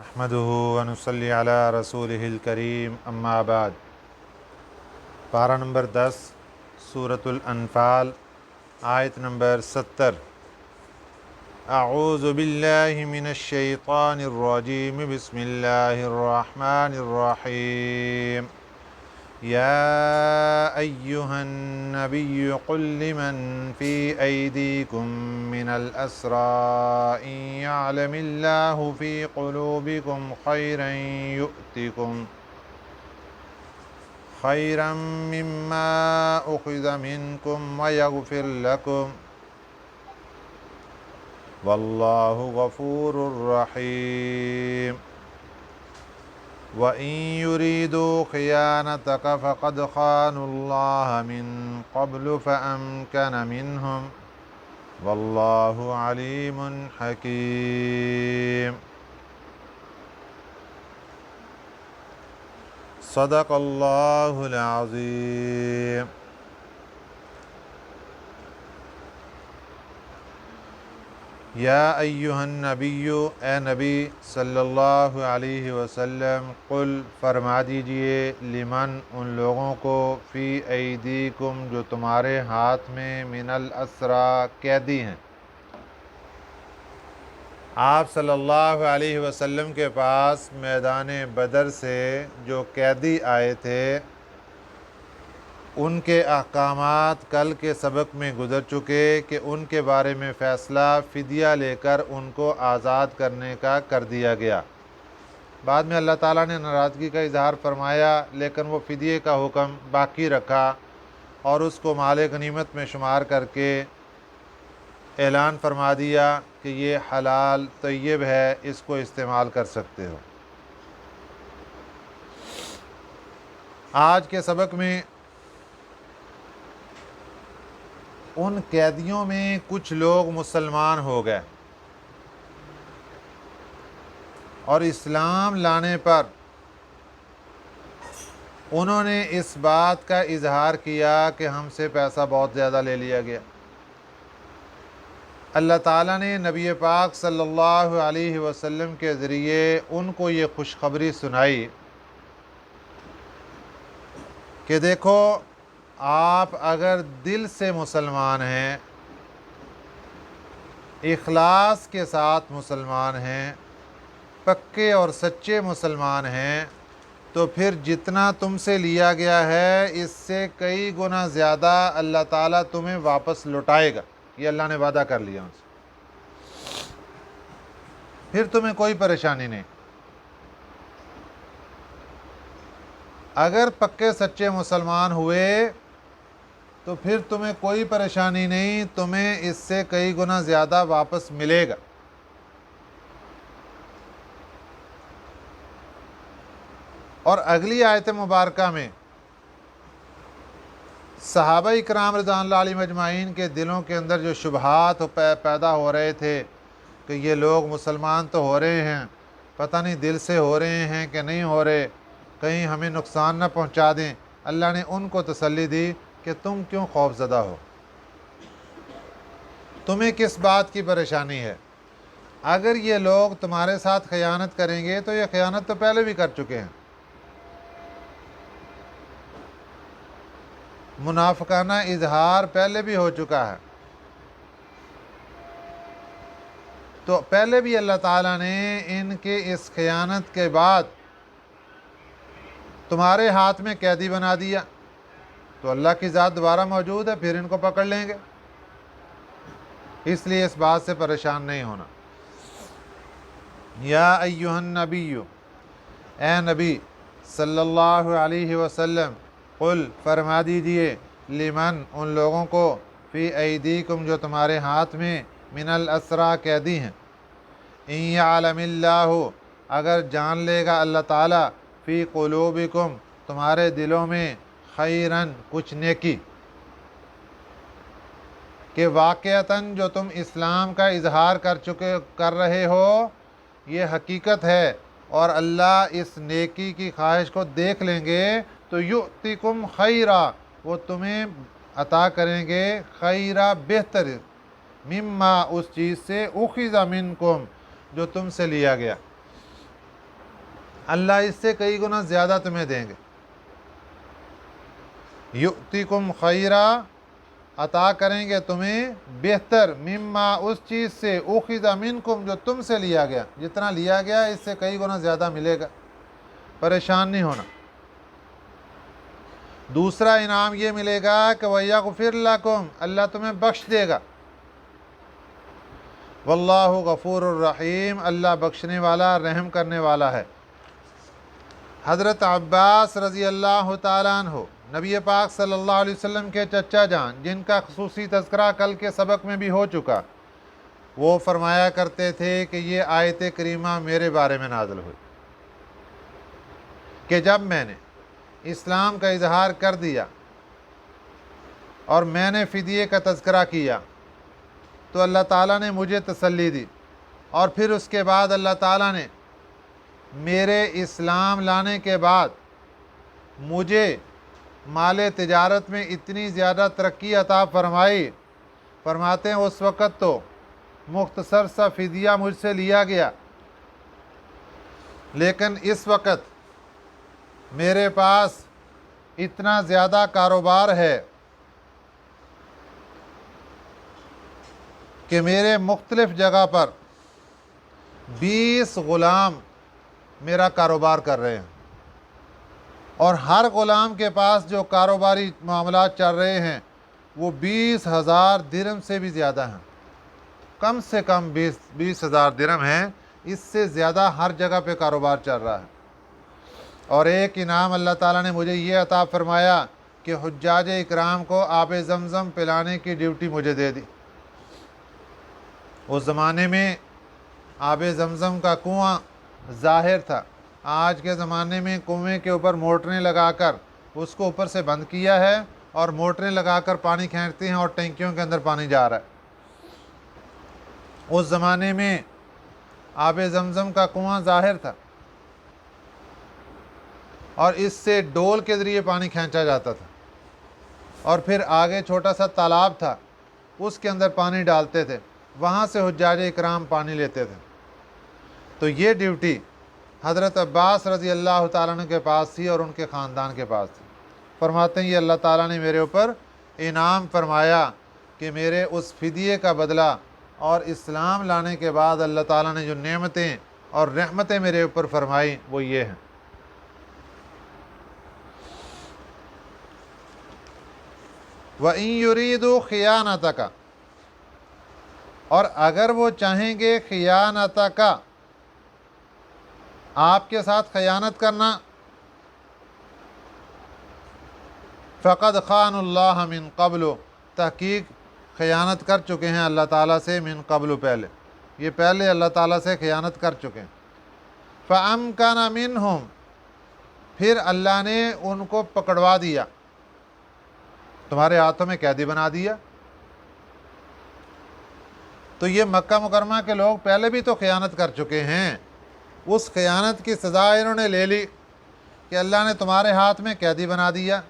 احمدہ ونصلی علی رسولہ الکریم اما بعد۔ پارہ نمبر 10 سورۃ الانفال، آیت نمبر 70۔ اعوذ باللہ من الشیطان الرجیم، بسم اللہ الرحمن الرحیم۔ یا ایہا النبی قل لمن فی ایدیکم من الاسری ان یعلم اللہ فی قلوبکم خیرا مما اخذ منکم ویغفر لکم واللہ غفور رحیم۔ وَإِن يُرِيدُوا خِيَانَتَكَ فَقَدْ خَانُوا اللَّهَ مِن قَبْلُ فَأَمْكَنَ مِنْهُمْ وَاللَّهُ عَلِيمٌ حَكِيمٌ۔ صدق اللہ العظیم۔ یا ایہا النبی، اے نبی صلی اللہ علیہ وسلم، قل فرما دیجئے، لمن ان لوگوں کو، فی ایدیکم جو تمہارے ہاتھ میں، من الاسری قیدی ہیں۔ آپ صلی اللہ علیہ وسلم کے پاس میدان بدر سے جو قیدی آئے تھے، ان کے احکامات کل کے سبق میں گزر چکے کہ ان کے بارے میں فیصلہ فدیہ لے کر ان کو آزاد کرنے کا کر دیا گیا۔ بعد میں اللہ تعالیٰ نے ناراضگی کا اظہار فرمایا، لیکن وہ فدیے کا حکم باقی رکھا اور اس کو مال غنیمت میں شمار کر کے اعلان فرما دیا کہ یہ حلال طیب ہے، اس کو استعمال کر سکتے ہو۔ آج کے سبق میں ان قیدیوں میں کچھ لوگ مسلمان ہو گئے اور اسلام لانے پر انہوں نے اس بات کا اظہار کیا کہ ہم سے پیسہ بہت زیادہ لے لیا گیا۔ اللہ تعالیٰ نے نبی پاک صلی اللہ علیہ وسلم کے ذریعے ان کو یہ خوشخبری سنائی کہ دیکھو، آپ اگر دل سے مسلمان ہیں، اخلاص کے ساتھ مسلمان ہیں، پکے اور سچے مسلمان ہیں، تو پھر جتنا تم سے لیا گیا ہے اس سے کئی گنا زیادہ اللہ تعالیٰ تمہیں واپس لوٹائے گا۔ یہ اللہ نے وعدہ کر لیا ان سے، پھر تمہیں کوئی پریشانی نہیں۔ اگر پکے سچے مسلمان ہوئے تو پھر تمہیں کوئی پریشانی نہیں، تمہیں اس سے کئی گنا زیادہ واپس ملے گا۔ اور اگلی آیت مبارکہ میں صحابہ اکرام رضوان اللہ علیہم اجمعین کے دلوں کے اندر جو شبہات پیدا ہو رہے تھے کہ یہ لوگ مسلمان تو ہو رہے ہیں، پتہ نہیں دل سے ہو رہے ہیں کہ نہیں ہو رہے، کہیں ہمیں نقصان نہ پہنچا دیں، اللہ نے ان کو تسلی دی کہ تم کیوں خوف زدہ ہو، تمہیں کس بات کی پریشانی ہے؟ اگر یہ لوگ تمہارے ساتھ خیانت کریں گے تو یہ خیانت تو پہلے بھی کر چکے ہیں، منافقانہ اظہار پہلے بھی ہو چکا ہے۔ تو پہلے بھی اللہ تعالیٰ نے ان کے اس خیانت کے بعد تمہارے ہاتھ میں قیدی بنا دیا، تو اللہ کی ذات دوبارہ موجود ہے، پھر ان کو پکڑ لیں گے، اس لیے اس بات سے پریشان نہیں ہونا۔ یا ایہا النبی، اے نبی صلی اللہ علیہ وسلم، قل فرما دیجئے، لمن ان لوگوں کو، فی ایدیکم جو تمہارے ہاتھ میں، من الاسری قیدی ہیں، ان یعلم اللہ اگر جان لے گا اللہ تعالیٰ، فی قلوبکم تمہارے دلوں میں، خیرن کچھ نیکی، کہ واقعتاً جو تم اسلام کا اظہار کر رہے ہو یہ حقیقت ہے، اور اللہ اس نیکی کی خواہش کو دیکھ لیں گے تو یؤتکم خیرا، وہ تمہیں عطا کریں گے، خیرا بہتر، مما اس چیز سے، اخذ منکم جو تم سے لیا گیا۔ اللہ اس سے کئی گنا زیادہ تمہیں دیں گے۔ یؤتیکم خیرا، عطا کریں گے تمہیں بہتر، مما اس چیز سے اخذ منکم جو تم سے لیا گیا، جتنا لیا گیا اس سے کئی گنا زیادہ ملے گا، پریشان نہیں ہونا۔ دوسرا انعام یہ ملے گا کہ وَيَغْفِرْ لَكُمْ، اللہ تمہیں بخش دے گا۔ واللہ غفور الرحیم، اللہ بخشنے والا رحم کرنے والا ہے۔ حضرت عباس رضی اللہ تعالیٰ عنہ، نبی پاک صلی اللہ علیہ وسلم کے چچا جان، جن کا خصوصی تذکرہ کل کے سبق میں بھی ہو چکا، وہ فرمایا کرتے تھے کہ یہ آیت کریمہ میرے بارے میں نازل ہوئی کہ جب میں نے اسلام کا اظہار کر دیا اور میں نے فدیے کا تذکرہ کیا تو اللہ تعالیٰ نے مجھے تسلی دی، اور پھر اس کے بعد اللہ تعالیٰ نے میرے اسلام لانے کے بعد مجھے مال تجارت میں اتنی زیادہ ترقی عطا فرمائی۔ فرماتے ہیں اس وقت تو مختصر سا فدیہ مجھ سے لیا گیا، لیکن اس وقت میرے پاس اتنا زیادہ کاروبار ہے کہ میرے مختلف جگہ پر 20 غلام میرا کاروبار کر رہے ہیں، اور ہر غلام کے پاس جو کاروباری معاملات چل رہے ہیں وہ 20,000 درہم سے بھی زیادہ ہیں، کم سے کم 20,000 درہم ہیں، اس سے زیادہ ہر جگہ پہ کاروبار چل رہا ہے۔ اور ایک انعام اللہ تعالیٰ نے مجھے یہ عطا فرمایا کہ حجاج اکرام کو آب زمزم پلانے کی ڈیوٹی مجھے دے دی۔ اس زمانے میں آب زمزم کا کنواں ظاہر تھا، آج کے زمانے میں کنویں کے اوپر موٹریں لگا کر اس کو اوپر سے بند کیا ہے اور موٹریں لگا کر پانی کھینچتے ہیں اور ٹینکیوں کے اندر پانی جا رہا ہے۔ اس زمانے میں آب زمزم کا کنواں ظاہر تھا اور اس سے ڈول کے ذریعے پانی کھینچا جاتا تھا، اور پھر آگے چھوٹا سا تالاب تھا، اس کے اندر پانی ڈالتے تھے، وہاں سے حجاج اکرام پانی لیتے تھے۔ تو یہ ڈیوٹی حضرت عباس رضی اللہ تعالیٰ عنہ کے پاس تھی اور ان کے خاندان کے پاس تھی۔ فرماتے ہیں یہ اللہ تعالیٰ نے میرے اوپر انعام فرمایا کہ میرے اس فدیے کا بدلہ اور اسلام لانے کے بعد اللہ تعالیٰ نے جو نعمتیں اور رحمتیں میرے اوپر فرمائی وہ یہ ہیں۔ وَإِن يُرِيدُوا خِيَانَتَكَ، اور اگر وہ چاہیں گے خیانتک، آپ کے ساتھ خیانت کرنا، فقد خان اللہ من قبل، تحقیق خیانت کر چکے ہیں اللہ تعالیٰ سے، من قبل پہلے، یہ پہلے اللہ تعالیٰ سے خیانت کر چکے ہیں۔ فَأَمْكَنَ مِنْهُمْ، پھر اللہ نے ان کو پکڑوا دیا، تمہارے ہاتھوں میں قیدی بنا دیا۔ تو یہ مکہ مکرمہ کے لوگ پہلے بھی تو خیانت کر چکے ہیں، اس خیانت کی سزا انہوں نے لے لی کہ اللہ نے تمہارے ہاتھ میں قیدی بنا دیا۔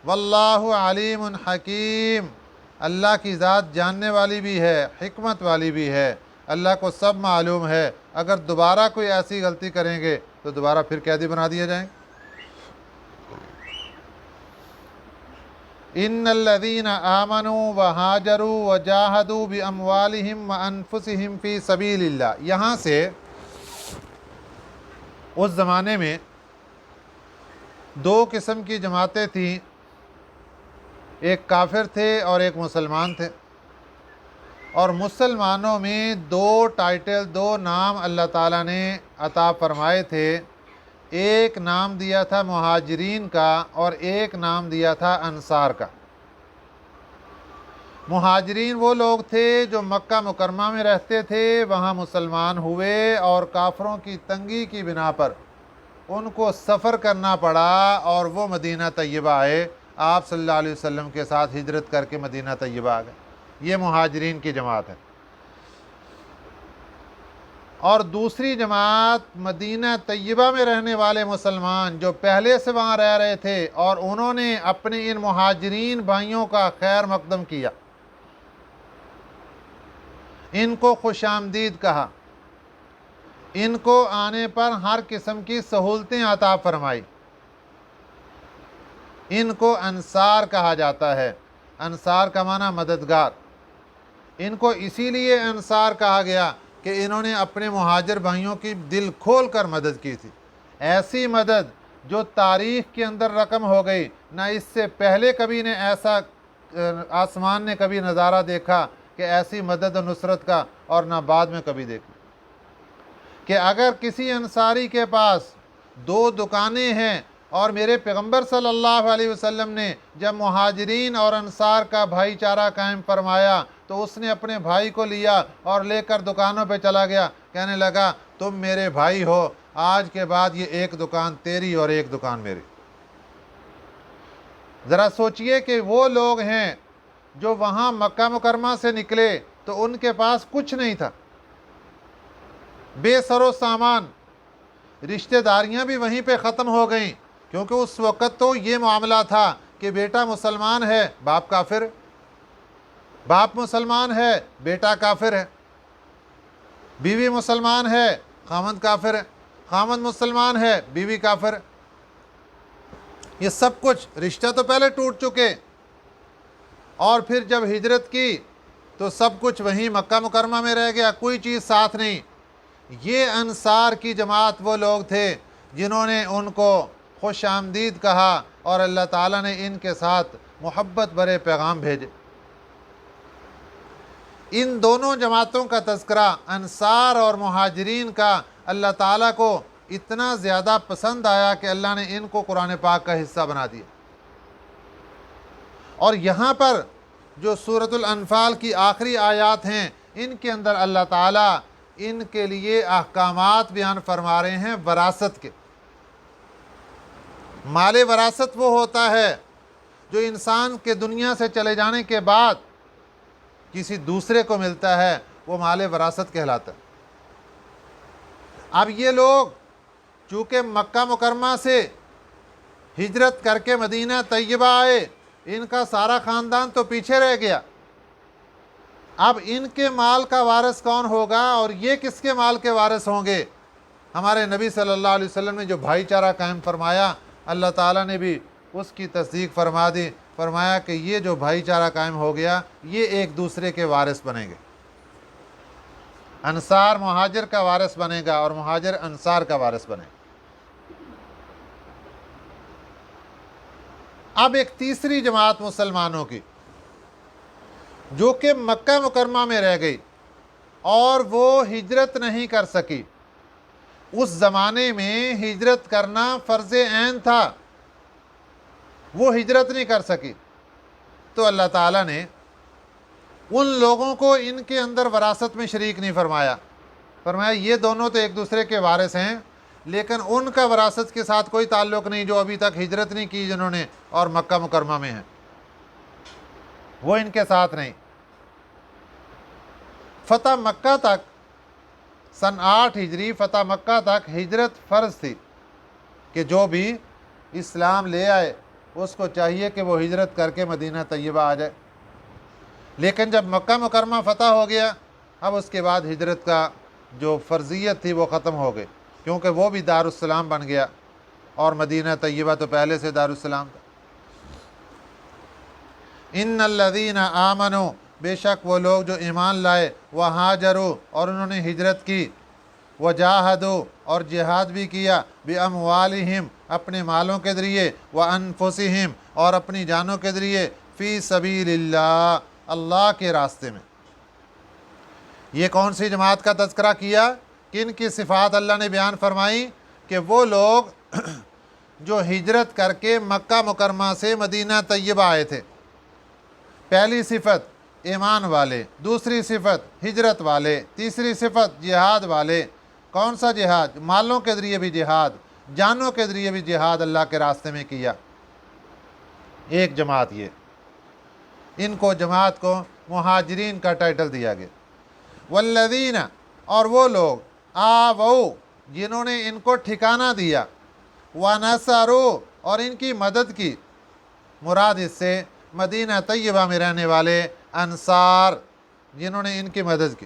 واللہ علیم حکیم، اللہ کی ذات جاننے والی بھی ہے، حکمت والی بھی ہے، اللہ کو سب معلوم ہے، اگر دوبارہ کوئی ایسی غلطی کریں گے تو دوبارہ پھر قیدی بنا دیے جائیں۔ ان الذین آمنوا وہاجروا وجاہدوا باموالہم وانفسہم فی سبیل اللہ، یہاں سے اس زمانے میں 2 قسم کی جماعتیں تھیں، ایک کافر تھے اور ایک مسلمان تھے، اور مسلمانوں میں 2 ٹائٹل، 2 نام اللہ تعالیٰ نے عطا فرمائے تھے، ایک نام دیا تھا مہاجرین کا اور ایک نام دیا تھا انصار کا۔ مہاجرین وہ لوگ تھے جو مکہ مکرمہ میں رہتے تھے، وہاں مسلمان ہوئے اور کافروں کی تنگی کی بنا پر ان کو سفر کرنا پڑا اور وہ مدینہ طیبہ آئے، آپ صلی اللہ علیہ وسلم کے ساتھ ہجرت کر کے مدینہ طیبہ آ گئے، یہ مہاجرین کی جماعت ہے۔ اور دوسری جماعت مدینہ طیبہ میں رہنے والے مسلمان جو پہلے سے وہاں رہ رہے تھے، اور انہوں نے اپنے ان مہاجرین بھائیوں کا خیر مقدم کیا، ان کو خوش آمدید کہا، ان کو آنے پر ہر قسم کی سہولتیں عطا فرمائی۔ ان کو انصار کہا جاتا ہے، انصار کا معنی مددگار۔ ان کو اسی لیے انصار کہا گیا کہ انہوں نے اپنے مہاجر بھائیوں کی دل کھول کر مدد کی تھی، ایسی مدد جو تاریخ کے اندر رقم ہو گئی، نہ اس سے پہلے کبھی نے ایسا آسمان نے کبھی نظارہ دیکھا کہ ایسی مدد و نصرت کا، اور نہ بعد میں کبھی دیکھا کہ اگر کسی انصاری کے پاس 2 دکانیں ہیں اور میرے پیغمبر صلی اللہ علیہ وسلم نے جب مہاجرین اور انصار کا بھائی چارہ قائم فرمایا تو اس نے اپنے بھائی کو لیا اور لے کر دکانوں پہ چلا گیا، کہنے لگا تم میرے بھائی ہو، آج کے بعد یہ ایک دکان تیری اور ایک دکان میری۔ ذرا سوچئے کہ وہ لوگ ہیں جو وہاں مکہ مکرمہ سے نکلے تو ان کے پاس کچھ نہیں تھا، بے سر و سامان، رشتہ داریاں بھی وہیں پہ ختم ہو گئیں، کیونکہ اس وقت تو یہ معاملہ تھا کہ بیٹا مسلمان ہے باپ کافر، باپ مسلمان ہے بیٹا کافر ہے، بیوی مسلمان ہے خامند کافر ہے، خامند مسلمان ہے بیوی کافر ہے۔ یہ سب کچھ رشتہ تو پہلے ٹوٹ چکے، اور پھر جب ہجرت کی تو سب کچھ وہیں مکہ مکرمہ میں رہ گیا، کوئی چیز ساتھ نہیں۔ یہ انصار کی جماعت وہ لوگ تھے جنہوں نے ان کو خوش آمدید کہا، اور اللہ تعالیٰ نے ان کے ساتھ محبت بھرے پیغام بھیجے۔ ان دونوں جماعتوں کا تذکرہ انصار اور مہاجرین کا اللہ تعالیٰ کو اتنا زیادہ پسند آیا کہ اللہ نے ان کو قرآن پاک کا حصہ بنا دیا۔ اور یہاں پر جو سورۃ الانفال کی آخری آیات ہیں، ان کے اندر اللہ تعالیٰ ان کے لیے احکامات بیان فرما رہے ہیں وراثت کے۔ مال وراثت وہ ہوتا ہے جو انسان کے دنیا سے چلے جانے کے بعد کسی دوسرے کو ملتا ہے، وہ مال وراثت کہلاتا ہے۔ اب یہ لوگ چونکہ مکہ مکرمہ سے ہجرت کر کے مدینہ طیبہ آئے، ان کا سارا خاندان تو پیچھے رہ گیا۔ اب ان کے مال کا وارث کون ہوگا اور یہ کس کے مال کے وارث ہوں گے؟ ہمارے نبی صلی اللہ علیہ وسلم نے جو بھائی چارہ قائم فرمایا، اللہ تعالیٰ نے بھی اس کی تصدیق فرما دی، فرمایا کہ یہ جو بھائی چارہ قائم ہو گیا یہ ایک دوسرے کے وارث بنیں گے۔ انصار مہاجر کا وارث بنے گا اور مہاجر انصار کا وارث بنے گا۔ اب ایک تیسری جماعت مسلمانوں کی جو کہ مکہ مکرمہ میں رہ گئی اور وہ ہجرت نہیں کر سکی۔ اس زمانے میں ہجرت کرنا فرض عین تھا، وہ ہجرت نہیں کر سکی، تو اللہ تعالیٰ نے ان لوگوں کو ان کے اندر وراثت میں شریک نہیں فرمایا، فرمایا یہ دونوں تو ایک دوسرے کے وارث ہیں، لیکن ان کا وراثت کے ساتھ کوئی تعلق نہیں جو ابھی تک ہجرت نہیں کی جنہوں نے اور مکہ مکرمہ میں ہیں، وہ ان کے ساتھ نہیں۔ فتح مکہ تک سن 8 ہجری فتح مکہ تک ہجرت فرض تھی کہ جو بھی اسلام لے آئے اس کو چاہیے کہ وہ ہجرت کر کے مدینہ طیبہ آ جائے، لیکن جب مکہ مکرمہ فتح ہو گیا اب اس کے بعد ہجرت کا جو فرضیت تھی وہ ختم ہو گئی، کیونکہ وہ بھی دارالسلام بن گیا اور مدینہ طیبہ تو پہلے سے دارالسلام تھا۔ ان الذین آمنوا، بے شک وہ لوگ جو ایمان لائے، وہاجروا اور انہوں نے ہجرت کی، وجاہدوا اور جہاد بھی کیا، باموالہم اپنے مالوں کے ذریعے، وانفسہم اور اپنی جانوں کے ذریعے، فی سبیل اللہ اللہ کے راستے میں۔ یہ کون سی جماعت کا تذکرہ کیا؟ کن کی صفات اللہ نے بیان فرمائی؟ کہ وہ لوگ جو ہجرت کر کے مکہ مکرمہ سے مدینہ طیبہ آئے تھے۔ پہلی صفت ایمان والے، دوسری صفت ہجرت والے، تیسری صفت جہاد والے۔ کون سا جہاد؟ مالوں کے ذریعے بھی جہاد، جانوں کے ذریعے بھی جہاد اللہ کے راستے میں کیا۔ ایک جماعت یہ، ان کو جماعت کو مہاجرین کا ٹائٹل دیا گیا۔ والذین اور وہ لوگ آووا جنہوں نے ان کو ٹھکانہ دیا، ونصروا اور ان کی مدد کی، مراد اس سے مدینہ طیبہ میں رہنے والے انصار جنہوں نے ان کی مدد کی،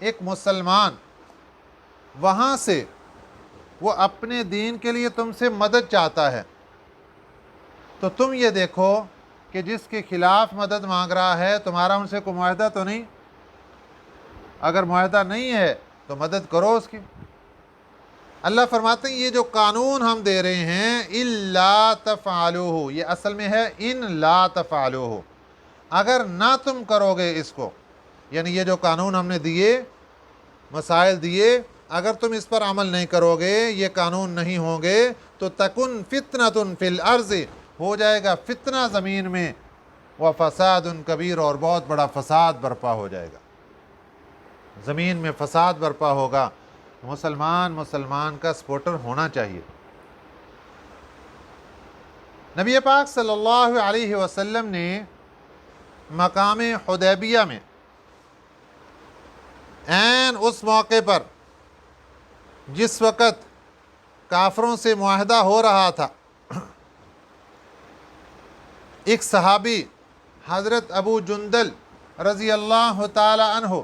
ایک مسلمان وہاں سے وہ اپنے دین کے لیے تم سے مدد چاہتا ہے، تو تم یہ دیکھو کہ جس کے خلاف مدد مانگ رہا ہے تمہارا ان سے کوئی معاہدہ تو نہیں؟ اگر معاہدہ نہیں ہے تو مدد کرو اس کی۔ اللہ فرماتے ہیں یہ جو قانون ہم دے رہے ہیں الا تفعلوہ، یہ اصل میں ہے ان لا تفعلوہ، اگر نہ تم کرو گے اس کو، یعنی یہ جو قانون ہم نے دیے، مسائل دیے، اگر تم اس پر عمل نہیں کرو گے، یہ قانون نہیں ہوں گے، تو تکن فتنۃ فی الارض، ہو جائے گا فتنہ زمین میں، وفساد کبیر، اور بہت بڑا فساد برپا ہو جائے گا، زمین میں فساد برپا ہوگا۔ مسلمان کا سپورٹر ہونا چاہیے۔ نبی پاک صلی اللہ علیہ وسلم نے مقام حدیبیہ میں عین اس موقع پر جس وقت کافروں سے معاہدہ ہو رہا تھا، ایک صحابی حضرت ابو جندل رضی اللہ تعالی عنہ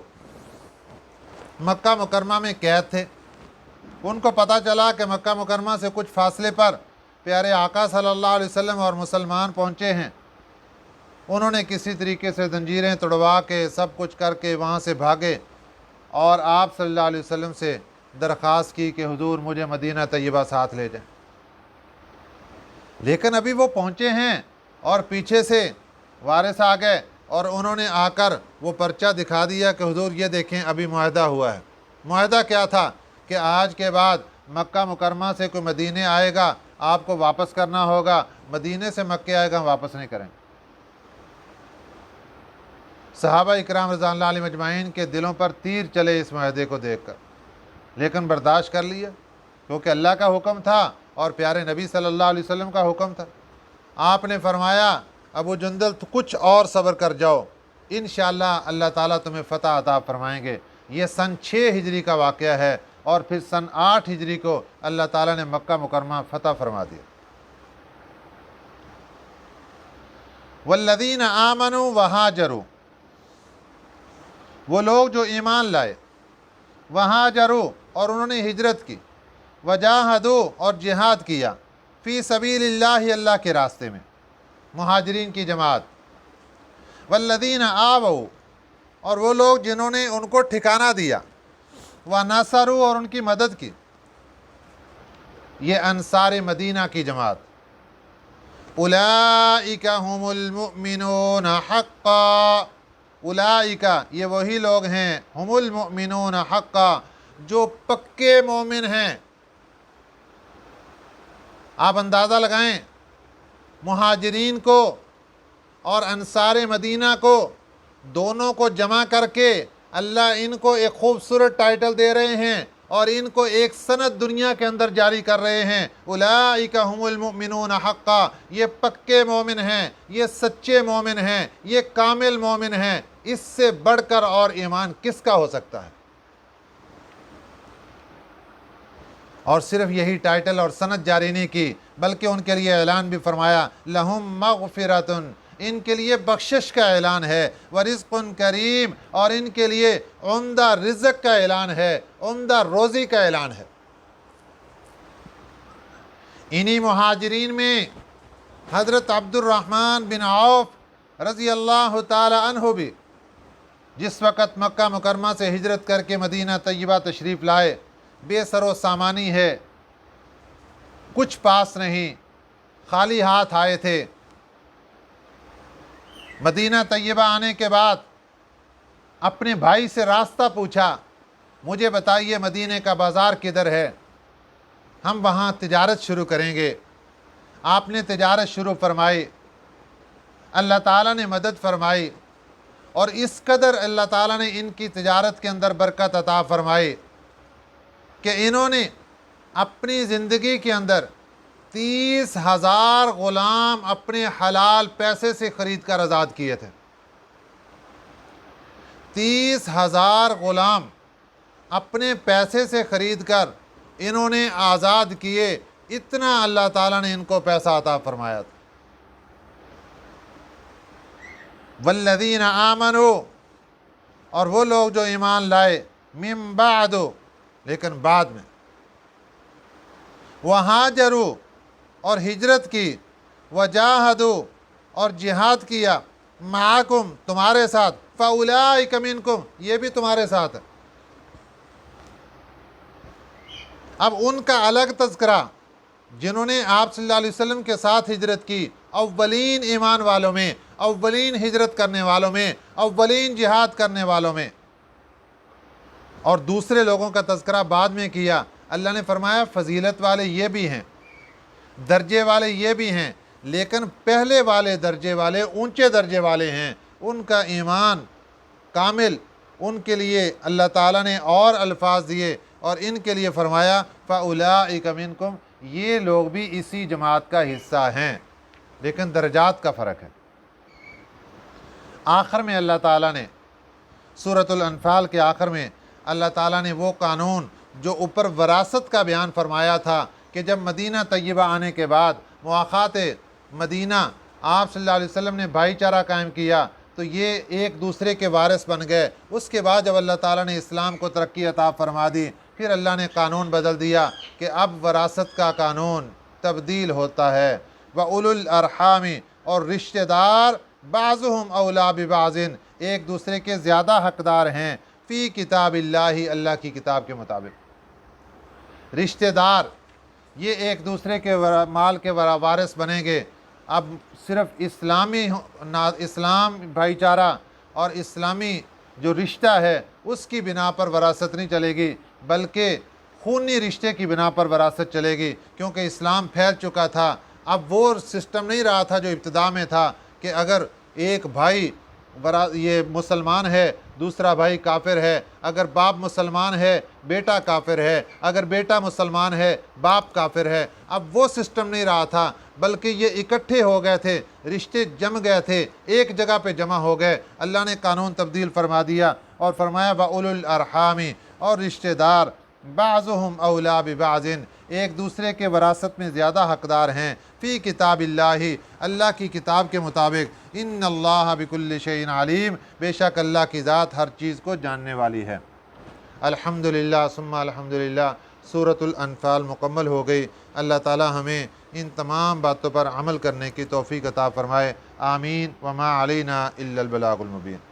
مکہ مکرمہ میں قید تھے۔ ان کو پتہ چلا کہ مکہ مکرمہ سے کچھ فاصلے پر پیارے آقا صلی اللہ علیہ وسلم اور مسلمان پہنچے ہیں۔ انہوں نے کسی طریقے سے زنجیریں توڑوا کے سب کچھ کر کے وہاں سے بھاگے اور آپ صلی اللہ علیہ وسلم سے درخواست کی کہ حضور مجھے مدینہ طیبہ ساتھ لے جائیں، لیکن ابھی وہ پہنچے ہیں اور پیچھے سے وارث آ گئے اور انہوں نے آ کر وہ پرچہ دکھا دیا کہ حضور یہ دیکھیں ابھی معاہدہ ہوا ہے۔ معاہدہ کیا تھا کہ آج کے بعد مکہ مکرمہ سے کوئی مدینے آئے گا آپ کو واپس کرنا ہوگا، مدینے سے مکہ آئے گا واپس نہیں کریں۔ صحابہ اکرام رضوان اللہ علیہم اجمعین کے دلوں پر تیر چلے اس معاہدے کو دیکھ کر، لیکن برداشت کر لیا کیونکہ اللہ کا حکم تھا اور پیارے نبی صلی اللہ علیہ وسلم کا حکم تھا۔ آپ نے فرمایا ابو جندل تو کچھ اور صبر کر جاؤ، انشاءاللہ اللہ تعالیٰ تمہیں فتح عطا فرمائیں گے۔ یہ سن 6 ہجری کا واقعہ ہے اور پھر سن 8 ہجری کو اللہ تعالیٰ نے مکہ مکرمہ فتح فرما دیا۔ والذین آمنوا وہاجروا، وہ لوگ جو ایمان لائے، وہاجروا اور انہوں نے ہجرت کی، وجاہدوا اور جہاد کیا، فی سبیل اللہ اللہ کے راستے میں، مہاجرین کی جماعت، والذین آووا اور وہ لوگ جنہوں نے ان کو ٹھکانہ دیا، ونصروا اور ان کی مدد کی، یہ انصار مدینہ کی جماعت، اولئک هم المؤمنون حقا، اولئک یہ وہی لوگ ہیں، هم المؤمنون حقا جو پکے مومن ہیں۔ آپ اندازہ لگائیں، مہاجرین کو اور انصار مدینہ کو دونوں کو جمع کر کے اللہ ان کو ایک خوبصورت ٹائٹل دے رہے ہیں اور ان کو ایک سند دنیا کے اندر جاری کر رہے ہیں، اولئک هم المؤمنون حقا، یہ پکے مومن ہیں، یہ سچے مومن ہیں، یہ کامل مومن ہیں۔ اس سے بڑھ کر اور ایمان کس کا ہو سکتا ہے؟ اور صرف یہی ٹائٹل اور سند جاری نہیں کی بلکہ ان کے لیے اعلان بھی فرمایا، لہم مغفرۃ، ان کے لیے بخشش کا اعلان ہے، ورزق کریم اور ان کے لیے عمدہ رزق کا اعلان ہے، عمدہ روزی کا اعلان ہے۔ انہی مہاجرین میں حضرت عبد الرحمن بن عوف رضی اللہ تعالی عنہ بھی جس وقت مکہ مکرمہ سے ہجرت کر کے مدینہ طیبہ تشریف لائے، بے سر و سامانی ہے، کچھ پاس نہیں، خالی ہاتھ آئے تھے۔ مدینہ طیبہ آنے کے بعد اپنے بھائی سے راستہ پوچھا، مجھے بتائیے مدینہ کا بازار کدھر ہے، ہم وہاں تجارت شروع کریں گے۔ آپ نے تجارت شروع فرمائی، اللہ تعالیٰ نے مدد فرمائی اور اس قدر اللہ تعالیٰ نے ان کی تجارت کے اندر برکت عطا فرمائی کہ انہوں نے اپنی زندگی کے اندر 30,000 غلام اپنے حلال پیسے سے خرید کر آزاد کیے تھے۔ 30,000 غلام اپنے پیسے سے خرید کر انہوں نے آزاد کیے، اتنا اللہ تعالیٰ نے ان کو پیسہ عطا فرمایا تھا۔ والذین آمنوا اور وہ لوگ جو ایمان لائے، من بعد، لیکن بعد میں، وہاجروا اور ہجرت کی، وجاہدوا اور جہاد کیا، معکم تمہارے ساتھ، فاولئک منکم یہ بھی تمہارے ساتھ ہے۔ اب ان کا الگ تذکرہ جنہوں نے آپ صلی اللہ علیہ وسلم کے ساتھ ہجرت کی، اولین ایمان والوں میں، اولین ہجرت کرنے والوں میں، اولین جہاد کرنے والوں میں، اور دوسرے لوگوں کا تذکرہ بعد میں کیا۔ اللہ نے فرمایا فضیلت والے یہ بھی ہیں، درجے والے یہ بھی ہیں، لیکن پہلے والے درجے والے اونچے درجے والے ہیں، ان کا ایمان کامل، ان کے لیے اللہ تعالیٰ نے اور الفاظ دیے، اور ان کے لیے فرمایا فَأُولَٰئِكَ مِنْكُمْ یہ لوگ بھی اسی جماعت کا حصہ ہیں، لیکن درجات کا فرق ہے۔ آخر میں اللہ تعالیٰ نے سورۃ الانفال کے آخر میں اللہ تعالیٰ نے وہ قانون جو اوپر وراثت کا بیان فرمایا تھا کہ جب مدینہ طیبہ آنے کے بعد مواخات مدینہ آپ صلی اللہ علیہ وسلم نے بھائی چارہ قائم کیا تو یہ ایک دوسرے کے وارث بن گئے۔ اس کے بعد جب اللہ تعالیٰ نے اسلام کو ترقی عطا فرما دی، پھر اللہ نے قانون بدل دیا کہ اب وراثت کا قانون تبدیل ہوتا ہے۔ وَأُولُو الْأَرْحَامِ اور رشتہ دار بعضهم اولیٰ ببعض ایک دوسرے کے زیادہ حقدار ہیں، فی کتاب اللہ اللہ کی کتاب کے مطابق۔ رشتہ دار یہ ایک دوسرے کے مال کے وارث بنیں گے۔ اب صرف اسلام بھائی چارہ اور اسلامی جو رشتہ ہے اس کی بنا پر وراثت نہیں چلے گی، بلکہ خونی رشتے کی بنا پر وراثت چلے گی، کیونکہ اسلام پھیل چکا تھا۔ اب وہ سسٹم نہیں رہا تھا جو ابتدا میں تھا کہ اگر ایک بھائی یہ مسلمان ہے دوسرا بھائی کافر ہے، اگر باپ مسلمان ہے بیٹا کافر ہے، اگر بیٹا مسلمان ہے باپ کافر ہے۔ اب وہ سسٹم نہیں رہا تھا، بلکہ یہ اکٹھے ہو گئے تھے، رشتے جم گئے تھے، ایک جگہ پہ جمع ہو گئے۔ اللہ نے قانون تبدیل فرما دیا اور فرمایا وَأُولُو الْأَرْحَامِ اور رشتہ دار بعضهم اولیٰ ببعض ایک دوسرے کے وراثت میں زیادہ حقدار ہیں، فی کتاب اللہ اللہ کی کتاب کے مطابق، ان اللہ بکل شیء علیم بے شک اللہ کی ذات ہر چیز کو جاننے والی ہے۔ الحمدللہ ثم الحمدللہ سورۃ الانفال مکمل ہو گئی۔ اللہ تعالی ہمیں ان تمام باتوں پر عمل کرنے کی توفیق عطا فرمائے، آمین۔ وما علینا الا البلاغ المبین۔